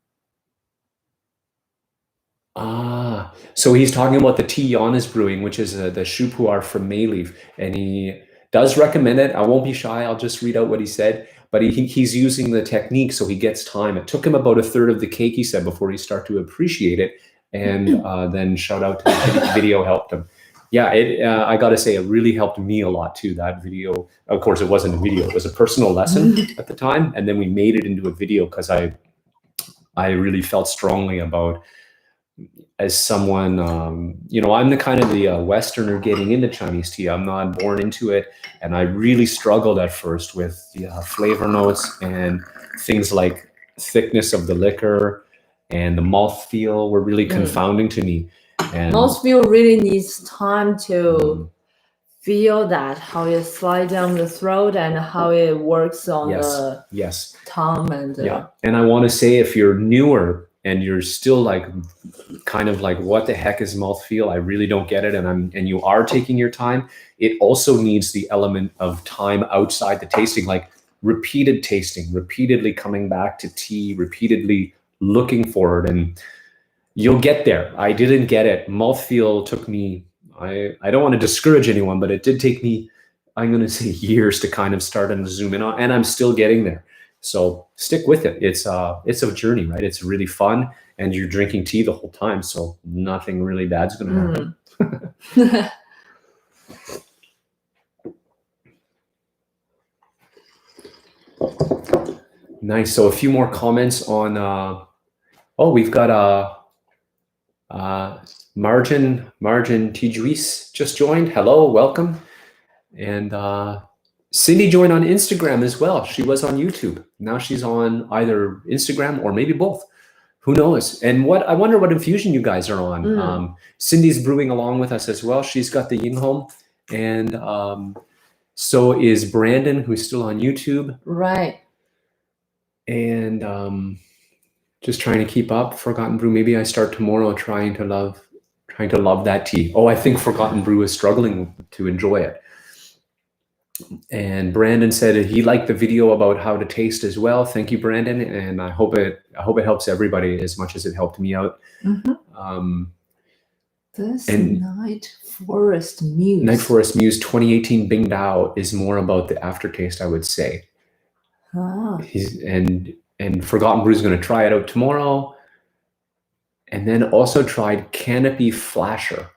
So he's talking about the tea Jan is brewing, which is the Chou Pu'er from Mayleaf, and he does recommend it. I won't be shy. I'll just read out what he said. But he's using the technique so he gets time. It took him about a third of the cake, he said, before he started to appreciate it. And then shout out to the video helped him. Yeah, I got to say, it really helped me a lot too, that video. Of course, it wasn't a video. It was a personal lesson at the time. And then we made it into a video because I really felt strongly about, as someone, I'm the kind of the Westerner getting into Chinese tea. I'm not born into it. And I really struggled at first with the flavor notes and things like thickness of the liquor and the mouthfeel were really confounding to me. And mouthfeel really needs time to feel that, how it slides down the throat and how it works on the tongue. And and I want to say, if you're newer and you're still like kind of like, what the heck is mouthfeel? I really don't get it. And you are taking your time. It also needs the element of time outside the tasting, like repeated tasting, repeatedly coming back to tea, repeatedly looking for it, and you'll get there. I didn't get it. Mouthfeel took me, I don't want to discourage anyone, but it did take me, I'm going to say, years to kind of start and zoom in on, and I'm still getting there. So stick with it. It's a journey, right? It's really fun, and you're drinking tea the whole time, so nothing really bad's going to happen. Nice. So a few more comments on. We've got Margin Tijuis just joined. Hello, welcome, and Cindy joined on Instagram as well. She was on YouTube. Now she's on either Instagram or maybe both. Who knows? And I wonder what infusion you guys are on. Cindy's brewing along with us as well. She's got the Ying Hong, and so is Brandon, who's still on YouTube. Right. And just trying to keep up. Forgotten Brew. Maybe I start tomorrow trying to love that tea. Oh, I think Forgotten Brew is struggling to enjoy it. And Brandon said he liked the video about how to taste as well. Thank you, Brandon. And I hope it helps everybody as much as it helped me out. This Night Forest Muse. Night Forest Muse 2018 Bing Dao is more about the aftertaste, I would say. And Forgotten Brew is going to try it out tomorrow. And then also tried Canopy Flasher.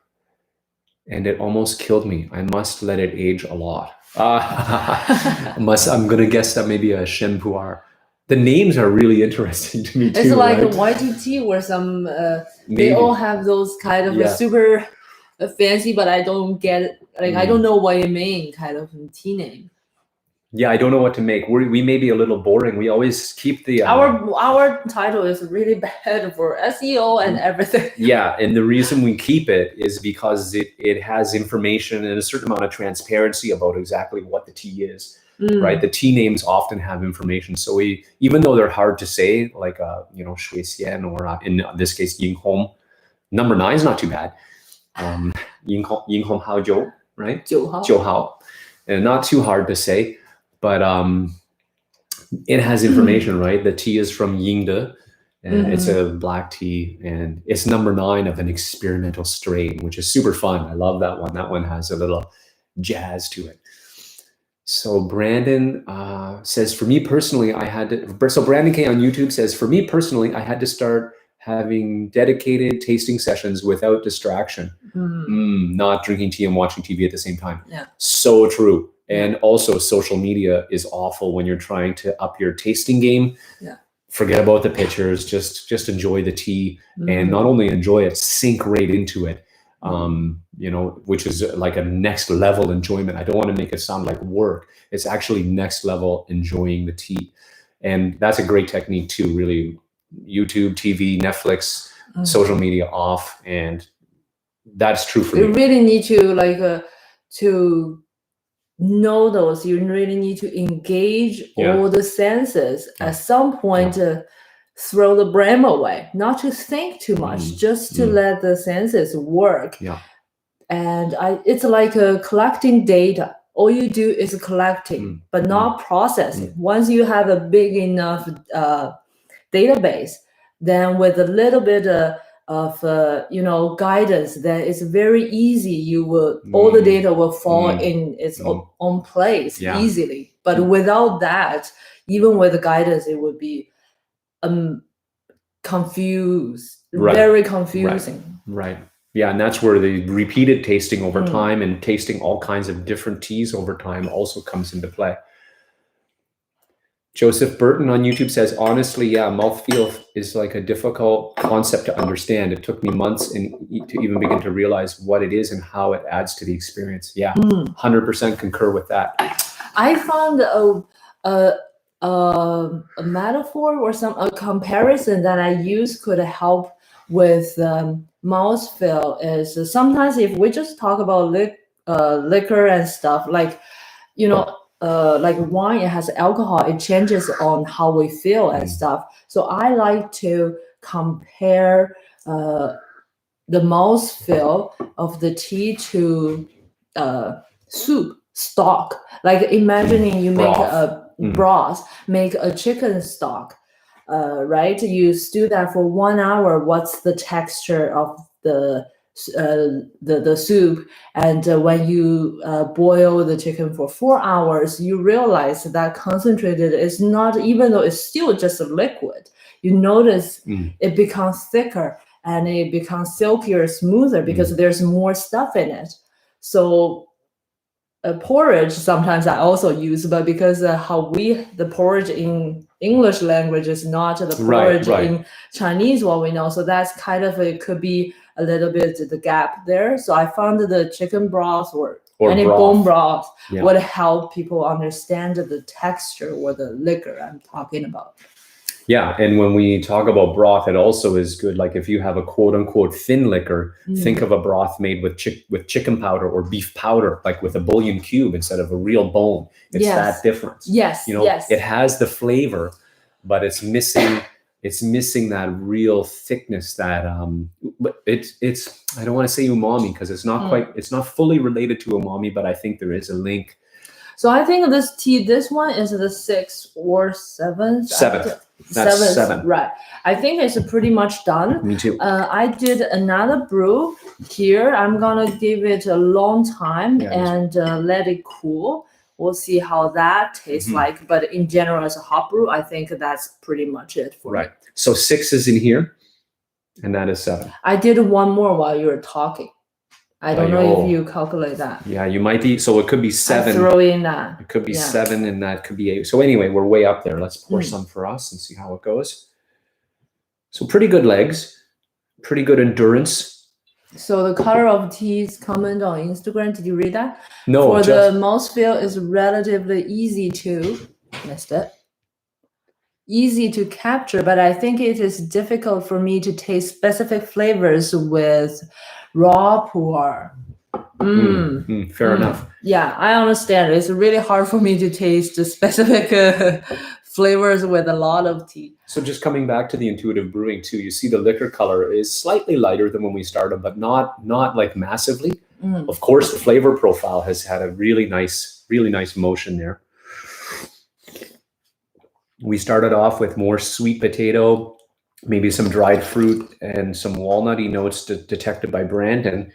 And it almost killed me. I must let it age a lot. I'm going to guess that maybe a Shempuar. The names are really interesting to me too. It's like right? a YTT where some, they all have those kind of super fancy, but I don't get it. Like, I don't know what you mean kind of tea name. Yeah, I don't know what to make. We may be a little boring. We always keep the... Our title is really bad for SEO and everything. Yeah, and the reason we keep it is because it has information and a certain amount of transparency about exactly what the tea is, right? The tea names often have information. So even though they're hard to say, like, Shui Xian, or in this case, Ying Hong, number 9 is not too bad. Ying Hong Hao Jiu, right? Jiu Hao. And not too hard to say. But it has information, right? The tea is from Yingde, and it's a black tea, and it's number 9 of an experimental strain, which is super fun. I love that one. That one has a little jazz to it. So Brandon says, for me personally, so Brandon K on YouTube says, for me personally, I had to start having dedicated tasting sessions without distraction, not drinking tea and watching TV at the same time. Yeah. So true. And also social media is awful when you're trying to up your tasting game. Yeah. Forget about the pictures, just enjoy the tea, and not only enjoy it, sink right into it. Which is like a next level enjoyment. I don't want to make it sound like work. It's actually next level enjoying the tea. And that's a great technique too, really. YouTube, TV, Netflix, social media off. And that's true for me. You really need to to know those. You really need to engage all the senses. At some point, throw the brain away, not to think too much, just to let the senses work. And it's like collecting data. All you do is collecting, but not processing. Once you have a big enough database, then with a little bit of guidance, then it's very easy. All the data will fall in its own place easily. But without that, even with the guidance, it would be confused, very confusing. Right. Yeah, and that's where the repeated tasting over time and tasting all kinds of different teas over time also comes into play. Joseph Burton on YouTube says, honestly, mouthfeel is like a difficult concept to understand. It took me months to even begin to realize what it is and how it adds to the experience. Yeah, 100% concur with that. I found a metaphor or a comparison that I use could help with mouthfeel is sometimes if we just talk about liquor and stuff, like wine, it has alcohol, it changes on how we feel and stuff. So I like to compare the mouthfeel of the tea to soup stock. Like imagining you make a broth, make a chicken stock, right? You stew that for 1 hour. What's the texture of the soup? And when you boil the chicken for 4 hours, you realize that concentrated is not, even though it's still just a liquid, you notice it becomes thicker and it becomes silkier, smoother because there's more stuff in it. So porridge sometimes I also use, but because the porridge in English language is not the porridge in Chinese, what we know. So that's kind of, it could be a little bit the gap there. So I found the chicken broth or any bone broth would help people understand the texture or the liquor I'm talking about. Yeah, and when we talk about broth, it also is good. Like if you have a quote unquote thin liquor, think of a broth made with chicken powder or beef powder, like with a bouillon cube instead of a real bone. It's that difference. Yes, you know, it has the flavor, but it's missing that real thickness that but it's I don't want to say umami because it's not quite, it's not fully related to umami, but I think there is a link. So I think this tea, this one is the 6th or 7th. That's 7. Right. I think it's pretty much done. Me too. I did another brew here. I'm gonna give it a long time and let it cool. We'll see how that tastes like. But in general, as a hot brew, I think that's pretty much it for me. So 6 is in here, and that is 7. I did one more while you were talking. I don't know if you calculate that. Yeah, you might be. So it could be 7. I throw in that. It could be 7, and that could be 8. So anyway, we're way up there. Let's pour some for us and see how it goes. So pretty good legs, pretty good endurance. So the color of tea's comment on Instagram, did you read that? No. For the mouthfeel is relatively easy to, missed it. Easy to capture, but I think it is difficult for me to taste specific flavors with raw pour. Fair enough. Yeah, I understand. It's really hard for me to taste the specific flavors with a lot of tea. So just coming back to the intuitive brewing too, you see the liquor color is slightly lighter than when we started, but not like massively. Of course, the flavor profile has had a really nice motion there. We started off with more sweet potato, maybe some dried fruit and some walnutty notes detected by Brandon.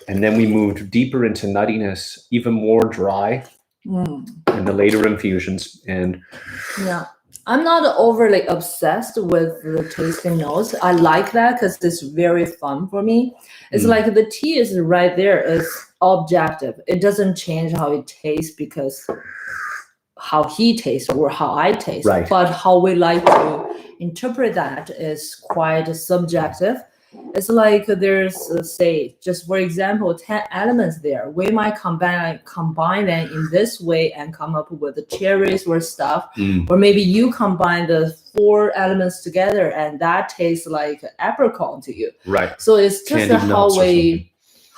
And then we moved deeper into nuttiness, even more dry in the later infusions. And yeah, I'm not overly obsessed with the tasting notes. I like that because it's very fun for me. It's like the tea is right there. It's objective. It doesn't change how it tastes because how he tastes or how I taste. But how we like to interpret that is quite subjective. It's like there's, say, just for example, 10 elements there. We might combine them in this way and come up with the cherries or stuff. Or maybe you combine the 4 elements together and that tastes like apricot to you. So it's just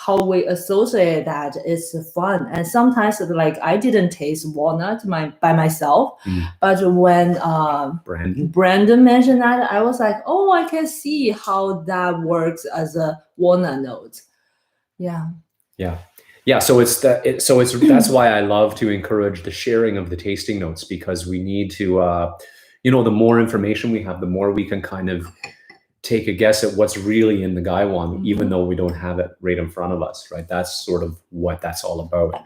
how we associate that is fun. And sometimes like I didn't taste walnut by myself, but when Brandon mentioned that, I was like, oh, I can see how that works as a walnut note. Yeah. So that's why I love to encourage the sharing of the tasting notes, because we need to, the more information we have, the more we can kind of take a guess at what's really in the Gaiwan, even though we don't have it right in front of us, right? That's sort of what that's all about.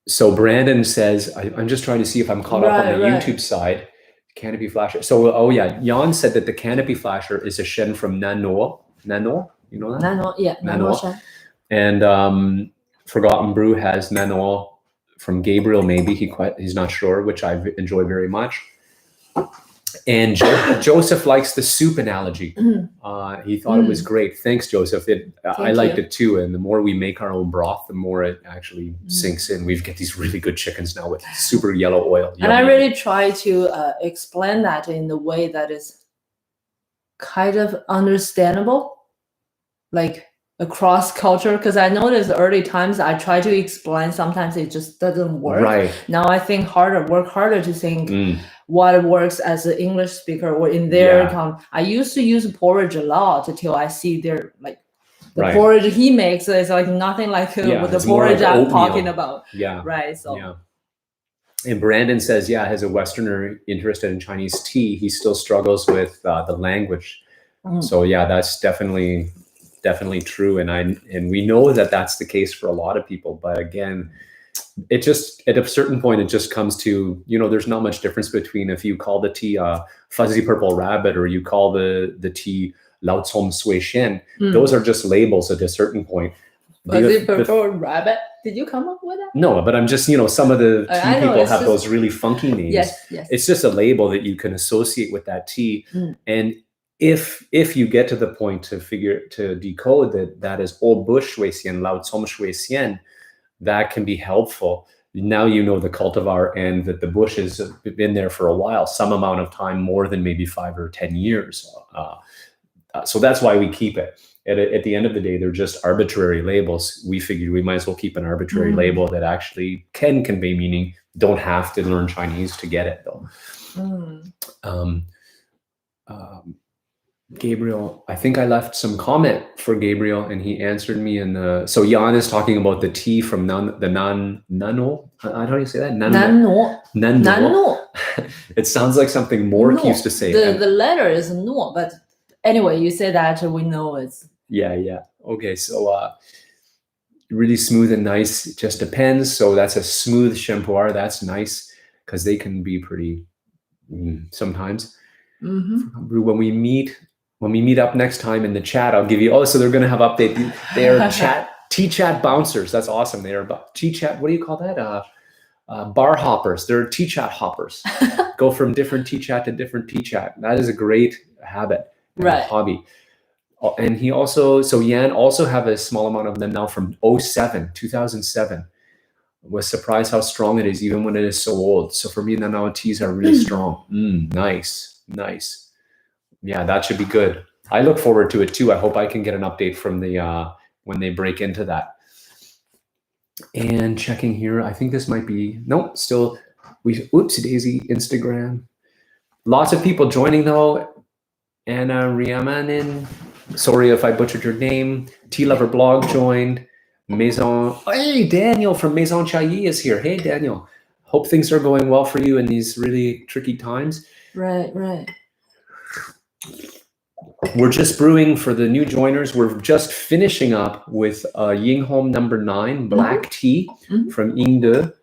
So Brandon says, I'm just trying to see if I'm caught up on the YouTube side. Canopy flasher. So, Jan said that the canopy flasher is a shen from Nano. Nano, you know that? Nano, yeah. Nano shen. And Forgotten Brew has Nano from Gabriel, maybe. He's not sure, which I enjoy very much. And Joseph likes the soup analogy. He thought it was great. Thanks, Joseph. I liked it too. And the more we make our own broth, the more it actually sinks in. We get these really good chickens now with super yellow oil. And I really try to explain that in the way that is kind of understandable, like across culture. Because I noticed early times I try to explain, sometimes it just doesn't work. Now I work harder to think what works as an English speaker or in their Yeah. I used to use porridge a lot until I see their like the Right. porridge he makes is like nothing like Yeah, with the it's more like porridge I'm oatmeal. talking about. Yeah. Right. So Yeah. And Brandon says, yeah, as a Westerner interested in Chinese tea, he still struggles with the language. So yeah, that's definitely true. And we know that that's the case for a lot of people. But again, it just, at a certain point, it just comes to, there's not much difference between if you call the tea fuzzy purple rabbit or you call the tea lao com sui xian. Those are just labels at a certain point. Fuzzy purple rabbit. Did you come up with that? No, but I'm just, some of the tea people have those really funky names. Yes. It's just a label that you can associate with that tea. And if you get to the point to decode that is old bush shui xian, lao com shui xian, that can be helpful. Now you know the cultivar and that the bush has been there for a while, some amount of time, more than maybe 5 or 10 years. So that's why we keep it. At the end of the day, they're just arbitrary labels. We figured we might as well keep an arbitrary label that actually can convey meaning. Don't have to learn Chinese to get it, though. Gabriel, I think I left some comment for Gabriel, and he answered me. So Jan is talking about the tea from Nano. How do you say that? Nano. It sounds like something Mork used to say. The letter is no, but anyway, you say that we know it's. Yeah. Okay, so really smooth and nice. It just depends. So that's a smooth shampoir. That's nice because they can be pretty sometimes. When we meet up next time in the chat, I'll give you. So they're going to have update. They are tea chat bouncers. That's awesome. They are tea chat. What do you call that? Bar hoppers. They're tea chat hoppers. Go from different tea chat to different tea chat. That is a great habit. Right. Hobby. And Yan also have a small amount of them now from 2007. Was surprised how strong it is, even when it is so old. So for me, the now teas are really strong. Nice. Yeah, that should be good. I look forward to it too. I hope I can get an update from the when they break into that. And checking here, I think this might be still. Oopsie daisy, Instagram. Lots of people joining though. Anna Riamanen, sorry if I butchered your name. Tea Lover Blog joined. Maison. Hey, Daniel from Maison Chailly is here. Hey, Daniel. Hope things are going well for you in these really tricky times. Right. We're just brewing for the new joiners. We're just finishing up with Ying Hong No.9 black tea from Ying De.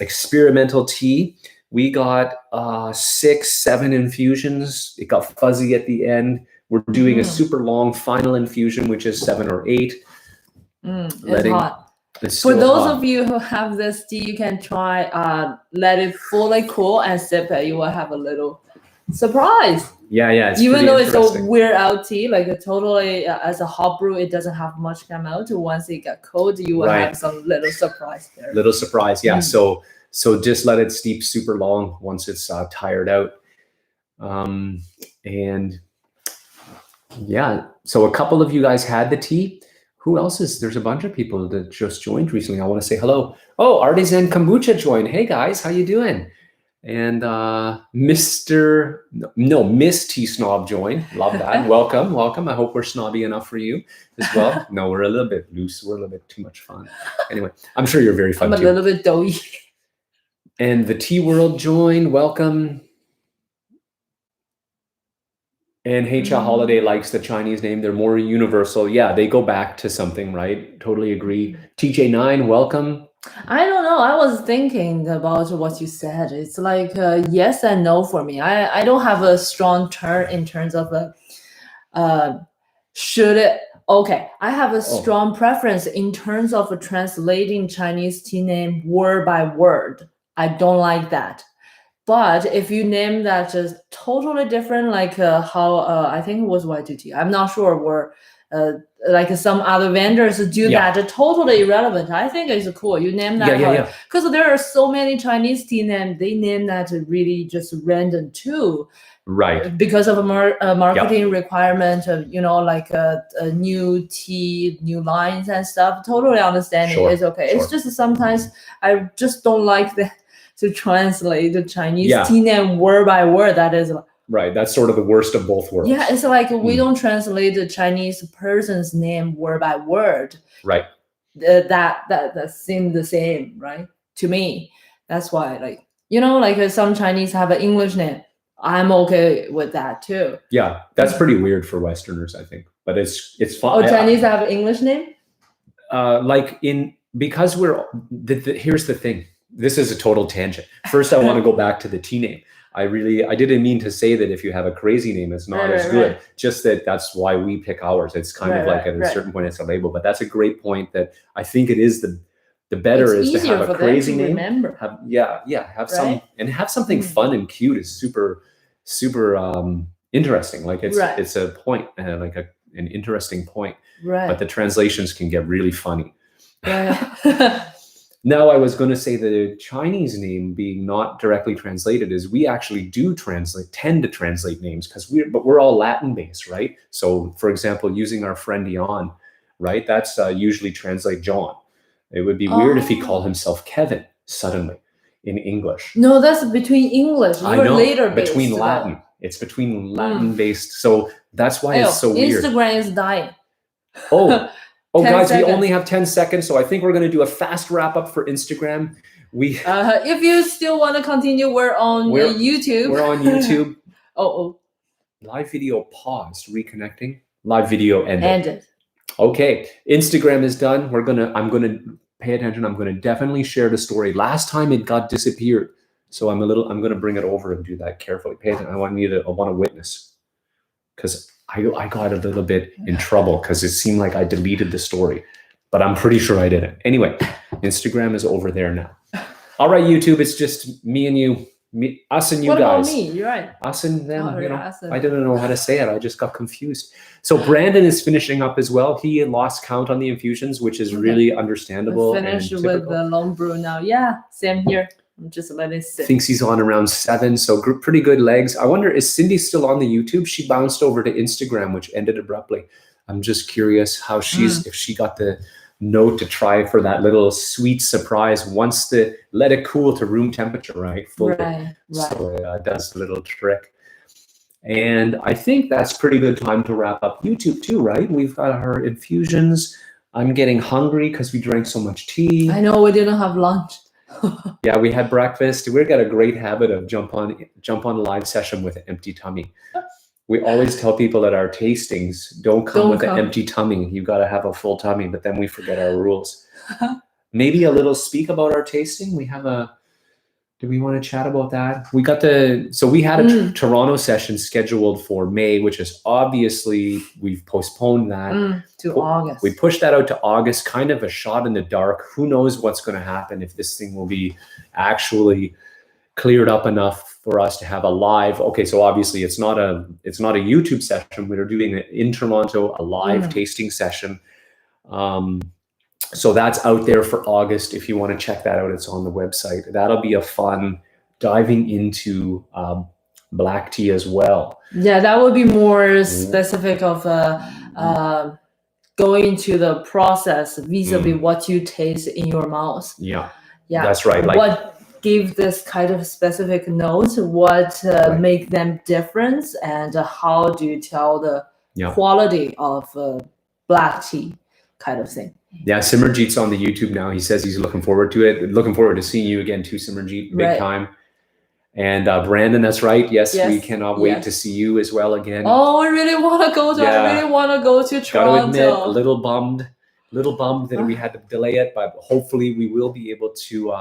Experimental tea. We got 6-7 infusions. It got fuzzy at the end. We're doing a super long final infusion, which is 7 or 8. It's hot. For those of you who have this tea, you can try let it fully cool and sip it. You will have a little surprise. Yeah. Even though it's a weird out tea, like totally as a hot brew, it doesn't have much come out. Once it got cold, you will have some little surprise there. Little surprise, yeah. So just let it steep super long once it's tired out. And yeah, so a couple of you guys had the tea. Who else is? There's a bunch of people that just joined recently. I want to say hello. Oh, Artisan Kombucha joined. Hey guys, how you doing? And Miss Tea Snob joined. Love that. Welcome. I hope we're snobby enough for you as well. No, we're a little bit loose. We're a little bit too much fun. Anyway, I'm sure you're very fun too. I'm a little bit doughy. And the Tea World joined. Welcome. And Cha Holiday likes the Chinese name. They're more universal. Yeah, they go back to something, right? Totally agree. TJ9, welcome. I don't know. I was thinking about what you said. It's like yes and no for me. I don't have a strong turn in terms of should it. Okay, I have a strong preference in terms of translating Chinese tea name word by word. I don't like that. But if you name that just totally different, like how I think it was Y2T, I'm not sure, where like some other vendors do that, totally irrelevant. I think it's cool. You name that because there are so many Chinese tea names. They name that really just random too, right? Because of a marketing requirement of like a new tea, new lines and stuff. Totally understanding. It's okay. It's just sometimes I just don't like to translate the Chinese Yeah. tea name word by word. That is Right. That's sort of the worst of both worlds. yeah, it's like we don't translate the Chinese person's name word by word. Right. That seems the same, right? To me, that's why, like, you know, like some Chinese have an English name. I'm okay with that too. Yeah, that's pretty weird for Westerners, I think. But it's fine. Oh, Chinese have an English name? Because here's the thing. This is a total tangent. First, I want to go back to the tea name. I didn't mean to say that if you have a crazy name, it's not as good. Right. Just that's why we pick ours. It's kind of like at a certain point, it's a label. But that's a great point. That I think it is the better is to have a crazy name. Remember. Have some and have something fun and cute is super interesting. Like it's a point, like an interesting point. Right. But the translations can get really funny. Right. Now, I was going to say the Chinese name being not directly translated is we actually tend to translate names but we're all Latin based, right? So, for example, using our friend Jan, right? That's usually translate John. It would be weird if he called himself Kevin suddenly in English. No, that's between English. I know, later between Latin. It's between Latin based. So that's why it's so weird. Instagram is dying. Oh, guys, seconds. We only have 10 seconds, so I think we're going to do a fast wrap up for Instagram. If you still want to continue, we're on YouTube. We're on YouTube. Oh. Live video paused, reconnecting. Live video ended. Ended. Okay, Instagram is done. I'm going to pay attention. I'm going to definitely share the story. Last time it got disappeared, so I'm going to bring it over and do that carefully. Pay attention. I want to witness, because I got a little bit in trouble because it seemed like I deleted the story, but I'm pretty sure I didn't. Anyway, Instagram is over there now. All right, YouTube, it's just me and you, us and you guys. What about me? You're right. Us and them. I didn't know how to say it. I just got confused. So Brandon is finishing up as well. He lost count on the infusions, which is really understandable. Finished with the long brew now. Yeah, same here. I'm just letting it sit. Thinks he's on around 7, so pretty good legs. I wonder, is Cindy still on the YouTube? She bounced over to Instagram, which ended abruptly. I'm just curious how if she got the note to try for that little sweet surprise once let it cool to room temperature, right? Right. So it does the little trick. And I think that's pretty good time to wrap up YouTube too, right? We've got our infusions. I'm getting hungry because we drank so much tea. I know we didn't have lunch. Yeah, we had breakfast. We've got a great habit of jump on a live session with an empty tummy. We always tell people at our tastings, don't come with an empty tummy. You got to have a full tummy, but then we forget our rules. Maybe a little speak about our tasting. Do we want to chat about that? We had a Toronto session scheduled for May, which is obviously, we've postponed that to August. We pushed that out to August, kind of a shot in the dark. Who knows what's going to happen, if this thing will be actually cleared up enough for us to have a live. Okay, so obviously it's not a YouTube session. We're doing it in Toronto, a live tasting session. So that's out there for August. If you want to check that out, it's on the website. That'll be a fun diving into black tea as well. Yeah, that would be more specific of going into the process vis-a-vis what you taste in your mouth. Yeah, that's right. Like, what give this kind of specific notes? What make them different? And how do you tell the quality of black tea kind of thing? Yeah, Simmerjeet's on the YouTube now. He says he's looking forward to it. Looking forward to seeing you again too, Simmerjeet. Big time. And Brandon, that's right. Yes, we cannot wait to see you as well again. Oh, I really want to go to. I really want to go to Toronto. Gotta admit, a little bummed that we had to delay it, but hopefully we will be able to.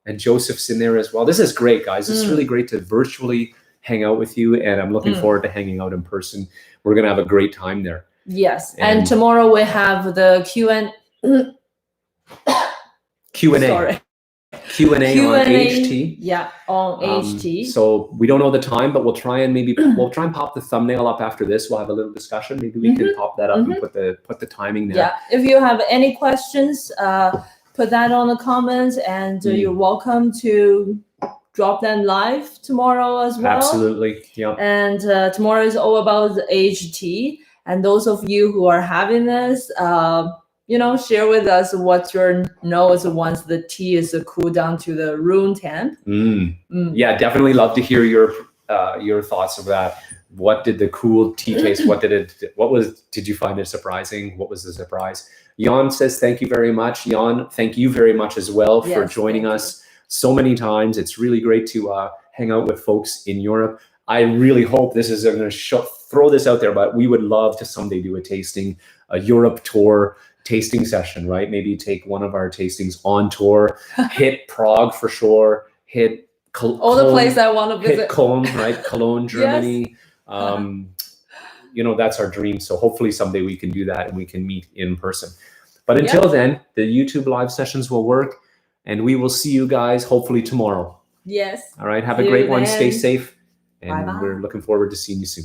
And Joseph's in there as well. This is great, guys. It's really great to virtually hang out with you, and I'm looking forward to hanging out in person. We're gonna have a great time there. Yes, and tomorrow we have the Q&A. Q&A. Q&A on HT. Yeah, on HT. So we don't know the time, but we'll try and pop the thumbnail up after this. We'll have a little discussion. Maybe we can pop that up and put the timing there. Yeah, if you have any questions, put that on the comments, and you're welcome to drop them live tomorrow as well. Absolutely, yeah. And tomorrow is all about the HT. And those of you who are having this, you know, share with us what your nose once the tea is cooled down to the room temp. Yeah, definitely love to hear your thoughts of that. What did the cool tea taste? Did you find it surprising? What was the surprise? Jan says, thank you very much. Jan, thank you very much as well for joining us so many times. It's really great to hang out with folks in Europe. I really hope this is going to throw this out there, but we would love to someday do a Europe tour tasting session, right? Maybe take one of our tastings on tour, hit Prague for sure, hit all the places I want to visit. Hit Cologne, right? Cologne, Germany. You know, that's our dream. So hopefully someday we can do that and we can meet in person. But until then, the YouTube live sessions will work, and we will see you guys hopefully tomorrow. Yes. All right. Have a great one. Stay safe. And Bye-bye. we're looking forward to seeing you soon.